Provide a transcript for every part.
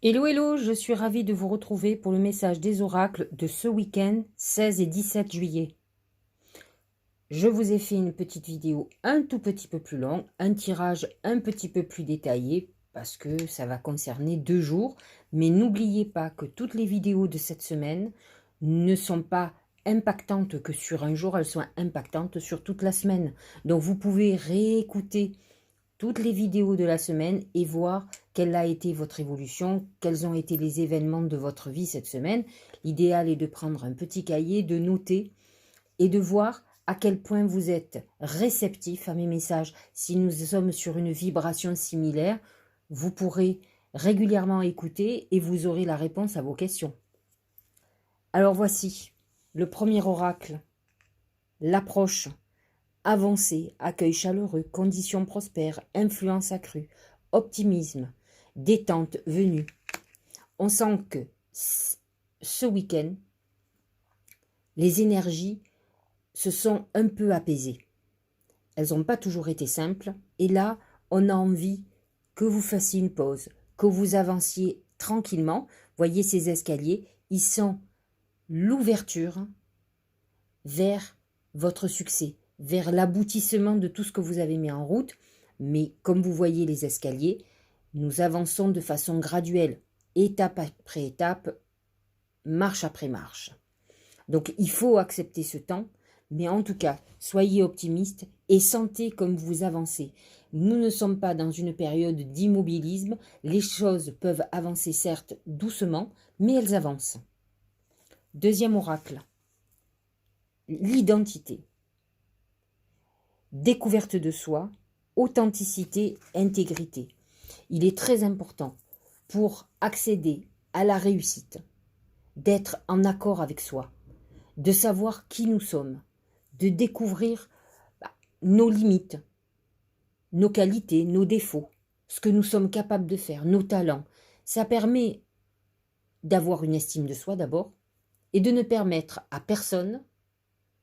Hello, hello, je suis ravie de vous retrouver pour le message des oracles de ce week-end 16 et 17 juillet. Je vous ai fait une petite vidéo un tout petit peu plus longue, un tirage un petit peu plus détaillé parce que ça va concerner 2 jours. Mais n'oubliez pas que toutes les vidéos de cette semaine ne sont pas impactantes que sur un jour, elles sont impactantes sur toute la semaine. Donc vous pouvez réécouter toutes les vidéos de la semaine et voir quelle a été votre évolution, quels ont été les événements de votre vie cette semaine. L'idéal est de prendre un petit cahier, de noter et de voir à quel point vous êtes réceptif à mes messages. Si nous sommes sur une vibration similaire, vous pourrez régulièrement écouter et vous aurez la réponse à vos questions. Alors voici le premier oracle, l'approche. Avancée, accueil chaleureux, conditions prospères, influence accrue, optimisme, détente venue. On sent que ce week-end, les énergies se sont un peu apaisées. Elles n'ont pas toujours été simples. Et là, on a envie que vous fassiez une pause, que vous avanciez tranquillement. Voyez ces escaliers, ils sont l'ouverture vers votre succès, vers l'aboutissement de tout ce que vous avez mis en route. Mais comme vous voyez les escaliers, nous avançons de façon graduelle, étape après étape, marche après marche. Donc il faut accepter ce temps, mais en tout cas, soyez optimistes et sentez comme vous avancez. Nous ne sommes pas dans une période d'immobilisme, les choses peuvent avancer certes doucement, mais elles avancent. Deuxième oracle, l'identité. Découverte de soi, authenticité, intégrité. Il est très important pour accéder à la réussite, d'être en accord avec soi, de savoir qui nous sommes, de découvrir nos limites, nos qualités, nos défauts, ce que nous sommes capables de faire, nos talents. Ça permet d'avoir une estime de soi d'abord et de ne permettre à personne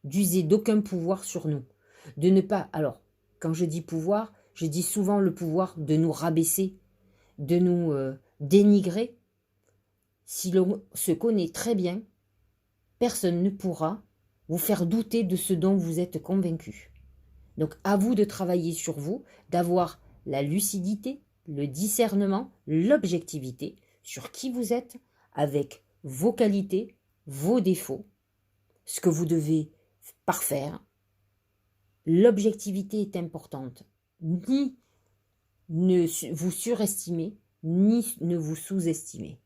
d'user d'aucun pouvoir sur nous. De ne pas, alors, quand je dis pouvoir, je dis souvent le pouvoir de nous rabaisser, de nous dénigrer. Si l'on se connaît très bien, personne ne pourra vous faire douter de ce dont vous êtes convaincu. Donc à vous de travailler sur vous, d'avoir la lucidité, le discernement, l'objectivité sur qui vous êtes, avec vos qualités, vos défauts, ce que vous devez parfaire. L'objectivité est importante. Ni ne vous surestimez, ni ne vous sous-estimez.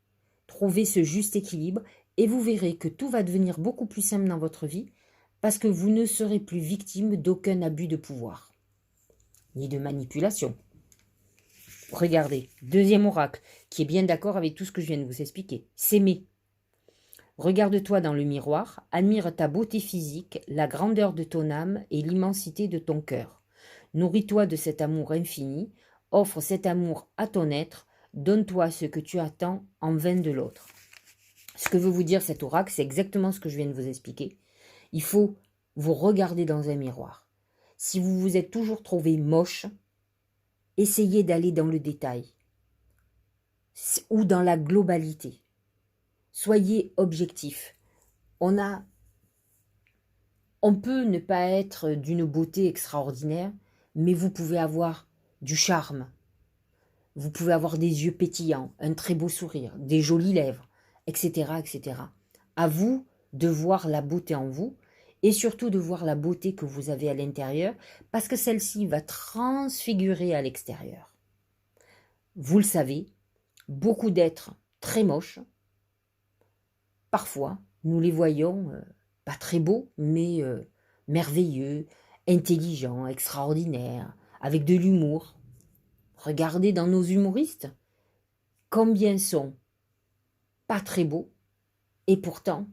Trouvez ce juste équilibre et vous verrez que tout va devenir beaucoup plus simple dans votre vie parce que vous ne serez plus victime d'aucun abus de pouvoir, ni de manipulation. Regardez, deuxième oracle, qui est bien d'accord avec tout ce que je viens de vous expliquer. S'aimer. Regarde-toi dans le miroir, admire ta beauté physique, la grandeur de ton âme et l'immensité de ton cœur. Nourris-toi de cet amour infini, offre cet amour à ton être, donne-toi ce que tu attends en vain de l'autre. Ce que veut vous dire cet oracle, c'est exactement ce que je viens de vous expliquer. Il faut vous regarder dans un miroir. Si vous vous êtes toujours trouvé moche, essayez d'aller dans le détail ou dans la globalité. Soyez objectif. On peut ne pas être d'une beauté extraordinaire, mais vous pouvez avoir du charme. Vous pouvez avoir des yeux pétillants, un très beau sourire, des jolies lèvres, etc., etc. À vous de voir la beauté en vous et surtout de voir la beauté que vous avez à l'intérieur parce que celle-ci va transfigurer à l'extérieur. Vous le savez, beaucoup d'êtres très moches, parfois, nous les voyons pas très beaux, mais merveilleux, intelligents, extraordinaires, avec de l'humour. Regardez dans nos humoristes, combien sont pas très beaux, et pourtant,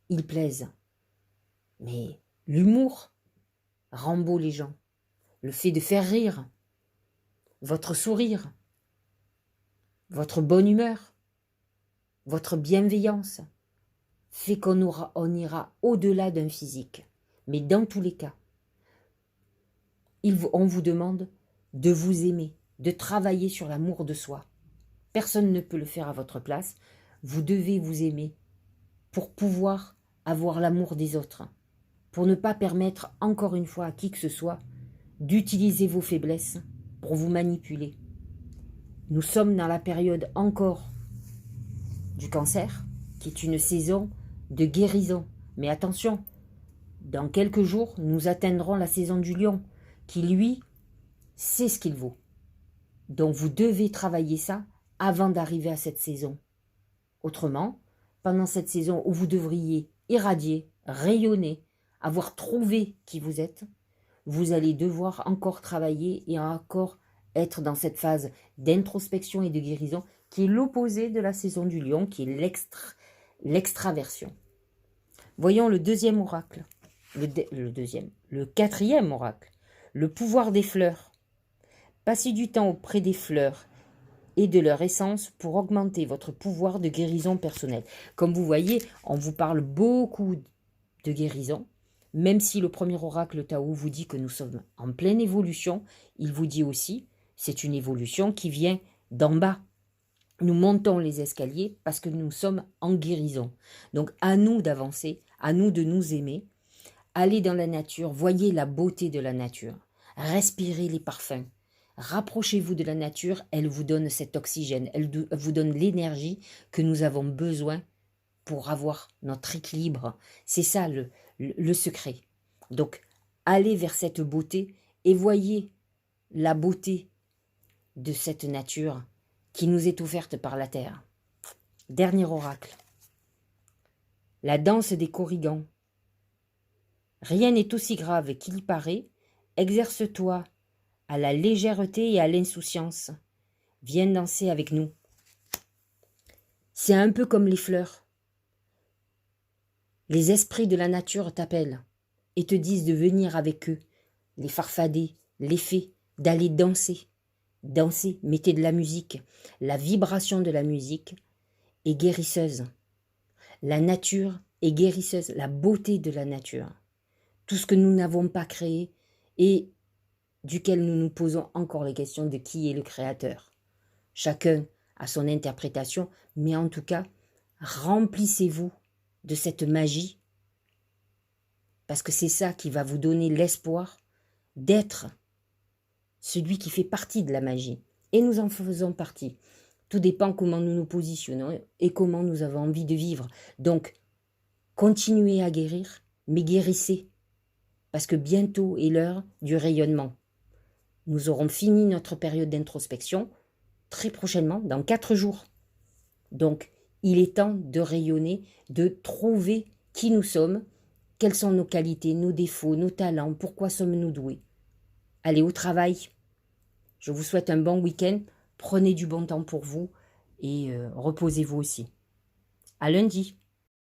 ils plaisent. Mais l'humour rend beau les gens. Le fait de faire rire, votre sourire, votre bonne humeur, votre bienveillance, fait on ira au-delà d'un physique. Mais dans tous les cas, on vous demande de vous aimer, de travailler sur l'amour de soi. Personne ne peut le faire à votre place. Vous devez vous aimer pour pouvoir avoir l'amour des autres, pour ne pas permettre encore une fois à qui que ce soit d'utiliser vos faiblesses pour vous manipuler. Nous sommes dans la période encore du cancer, qui est une saison de guérison. Mais attention, dans quelques jours, nous atteindrons la saison du lion, qui lui, sait ce qu'il vaut. Donc vous devez travailler ça avant d'arriver à cette saison. Autrement, pendant cette saison où vous devriez irradier, rayonner, avoir trouvé qui vous êtes, vous allez devoir encore travailler et encore être dans cette phase d'introspection et de guérison qui est l'opposé de la saison du lion, qui est l'extraversion. Voyons le deuxième oracle, le quatrième oracle, le pouvoir des fleurs. Passez du temps auprès des fleurs et de leur essence pour augmenter votre pouvoir de guérison personnelle. Comme vous voyez, on vous parle beaucoup de guérison. Même si le premier oracle Tao vous dit que nous sommes en pleine évolution, il vous dit aussi, c'est une évolution qui vient d'en bas. Nous montons les escaliers parce que nous sommes en guérison. Donc à nous d'avancer, à nous de nous aimer. Allez dans la nature, voyez la beauté de la nature. Respirez les parfums. Rapprochez-vous de la nature, elle vous donne cet oxygène, elle vous donne l'énergie que nous avons besoin pour avoir notre équilibre. C'est ça le secret. Donc, allez vers cette beauté et voyez la beauté de cette nature qui nous est offerte par la terre. Dernier oracle. La danse des corrigans. Rien n'est aussi grave qu'il y paraît. Exerce-toi à la légèreté et à l'insouciance. Viens danser avec nous. C'est un peu comme les fleurs. Les esprits de la nature t'appellent et te disent de venir avec eux, les farfadets, les fées, d'aller danser. Danser, mettez de la musique. La vibration de la musique est guérisseuse. La nature est guérisseuse, la beauté de la nature. Tout ce que nous n'avons pas créé et duquel nous nous posons encore les questions de qui est le créateur. Chacun a son interprétation, mais en tout cas, remplissez-vous de cette magie, parce que c'est ça qui va vous donner l'espoir d'être celui qui fait partie de la magie. Et nous en faisons partie. Tout dépend comment nous nous positionnons et comment nous avons envie de vivre. Donc, continuez à guérir, mais guérissez, parce que bientôt est l'heure du rayonnement. Nous aurons fini notre période d'introspection très prochainement, dans 4 jours. Donc, il est temps de rayonner, de trouver qui nous sommes, quelles sont nos qualités, nos défauts, nos talents, pourquoi sommes-nous doués. Allez au travail. Je vous souhaite un bon week-end. Prenez du bon temps pour vous et reposez-vous aussi. À lundi.